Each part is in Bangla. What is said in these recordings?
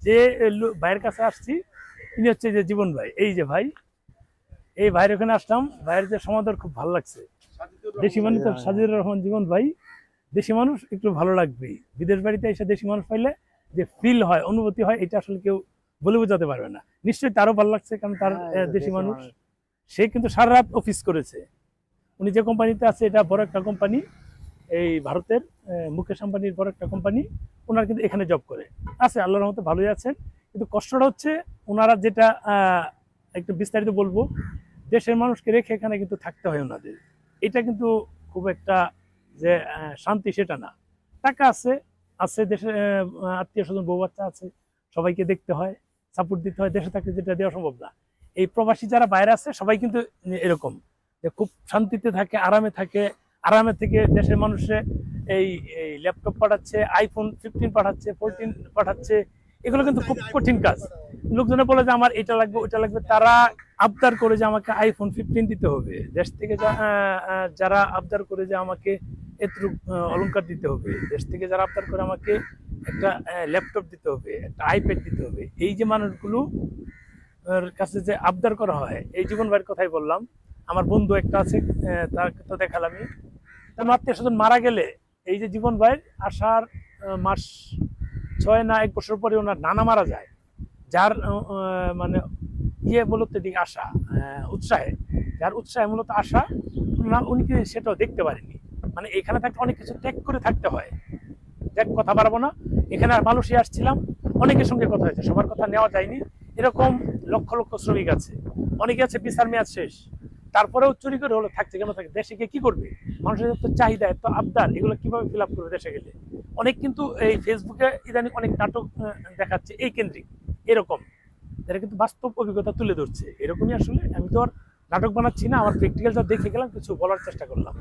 যে ভাইয়ের কাছে আসছি ইনি হচ্ছে যে জীবন ভাই। এই যে ভাই, এই ভাইয়ের ওখানে আসলাম, ভাইয়ের যে সমাদর খুব ভালো লাগছে। দেশি মানুষ তো সাজিদুর রহমান জীবন ভাই, দেশি মানুষ একটু ভালো লাগবেই। বিদেশ বাড়িতে এসে দেশি মানুষ পাইলে যে ফিল হয়, অনুভূতি হয়, এটা আসলে কেউ বলে বোঝাতে পারবে না। নিশ্চয়ই তারও ভালো লাগছে, কারণ তার দেশি মানুষ। সে কিন্তু সারা রাত অফিস করেছে। উনি যে কোম্পানিতে আছে এটা বড় একটা কোম্পানি, এই ভারতের মুকেশ আম্বানির বড় একটা কোম্পানি। ওনারা কিন্তু এখানে জব করে আছে, আল্লাহর রহমতে ভালোই আছেন। কিন্তু কষ্টটা হচ্ছে ওনারা যেটা একটু বিস্তারিত বলবো, দেশের মানুষকে রেখে এখানে কিন্তু থাকতে হয় ওনাদের। এটা কিন্তু খুব একটা যে শান্তি সেটা না। টাকা আছে, আছে দেশে আত্মীয় স্বজন বউ বাচ্চা আছে, সবাইকে দেখতে হয়, সাপোর্ট দিতে হয়। দেশে থাকলে যেটা দেওয়া সম্ভব না। এই প্রবাসী যারা বাইরে আছে সবাই কিন্তু এরকম যে খুব শান্তিতে থাকে, আরামে থাকে। আরামে থেকে দেশের মানুষে এই ল্যাপটপ পাঠাচ্ছে, আইফোন 15 পাঠাচ্ছে, 14 পাঠাচ্ছে। এগুলো কিন্তু খুব কঠিন কাজ। লোকজনে বলে যে আমার এটা লাগবে ওইটা লাগবে, তারা আবদার করে যে আমাকে আইফোন 15 দিতে হবে। দেশ থেকে যারা আবদার করে যে আমাকে এতটুক অলংকার দিতে হবে, দেশ থেকে যারা আবদার করে আমাকে একটা ল্যাপটপ দিতে হবে, একটা আইপ্যাড দিতে হবে, এই যে মানুষগুলো কাছে যে আবদার করা হয়, এই জীবন ভাইয়ের কথাই বললাম। আমার বন্ধু একটা আছে, তাকে তো দেখালামই। তার আত্মীয় স্বজন মারা গেলে এই যে জীবন ভাই আসার মাস 6 না 1 বছর পরে ওনার নানা মারা যায়, যার মানে মূলত দিকে আসা উৎসাহে, যার উৎসাহে মূলত আসা, উনি কি সেটাও দেখতে পারেনি। মানে এখানে থাকতে অনেক কিছু ত্যাগ করে থাকতে হয়। দেখ কথা পারবো না, এখানে মালয়েশিয়া আসছিলাম, অনেকের সঙ্গে কথা হয়েছে, সবার কথা নেওয়া যায়নি। এরকম লক্ষ লক্ষ শ্রমিক আছে, অনেকে আছে বিচার মেয়াদ শেষ, তারপরেও চুরি করে হলো থাকছে। কেন থাকে? দেশে গিয়ে কি করবে? মানুষের এত চাহিদা, এত আবদার, এগুলো কিভাবে ফিল আপ করবে দেশে গেলে? অনেক কিন্তু এই ফেসবুকে ইদানিং অনেক নাটক দেখাচ্ছে এই কেন্দ্রিক, এরকম এরা কিন্তু বাস্তব অভিজ্ঞতা তুলে ধরছে। এরকমই আসলে আমি তো আর নাটক বানাচ্ছি না, আমার প্র্যাকটিক্যালটা দেখে গেলাম, কিছু বলার চেষ্টা করলাম।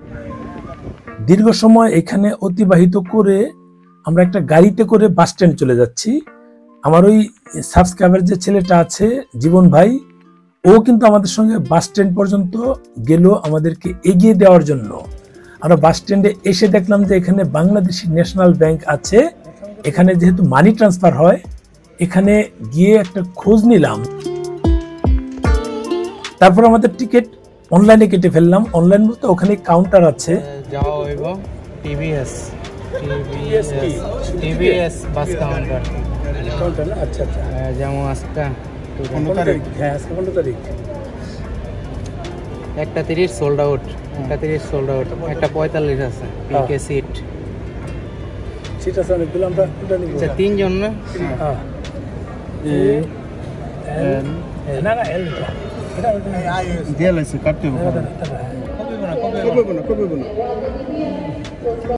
দীর্ঘ সময় এখানে অতিবাহিত করে আমরা একটা গাড়িতে করে বাস স্ট্যান্ড চলে যাচ্ছি। আমার ওই সাবস্ক্রাইবার যে ছেলেটা আছে জীবন ভাই, ও কিন্তু আমাদের সঙ্গে বাস স্ট্যান্ড পর্যন্ত গেল আমাদেরকে এগিয়ে দেওয়ার জন্য। আমরা বাস স্ট্যান্ডে এসে দেখলাম যে এখানে বাংলাদেশি ন্যাশনাল ব্যাংক আছে, এখানে যেহেতু মানি ট্রান্সফার হয়, এখানে গিয়ে একটা খোঁজ নিলাম। তারপর আমাদের টিকিট অনলাইনে কেটে ফেললাম। অনলাইন বলতে ওখানে কাউন্টার আছে। যাওয়া হইব টিভিএস বাস কাউন্টার। কাউন্টার না? আচ্ছা আচ্ছা। যেমন আজকে 15 তারিখ। হ্যাঁ, আজকে 15 তারিখ। 1:30 সোল্ড আউট, 1:30 সোল্ড আউট, 1:45 আছে পিকে সিট। সিট আছে অনেকগুলো, আমরা কোনটা নিব? আচ্ছা, 3 জন না? হ্যাঁ। না না, এল এটা দিয়ে লাইছে কাটতে হবে। কবে না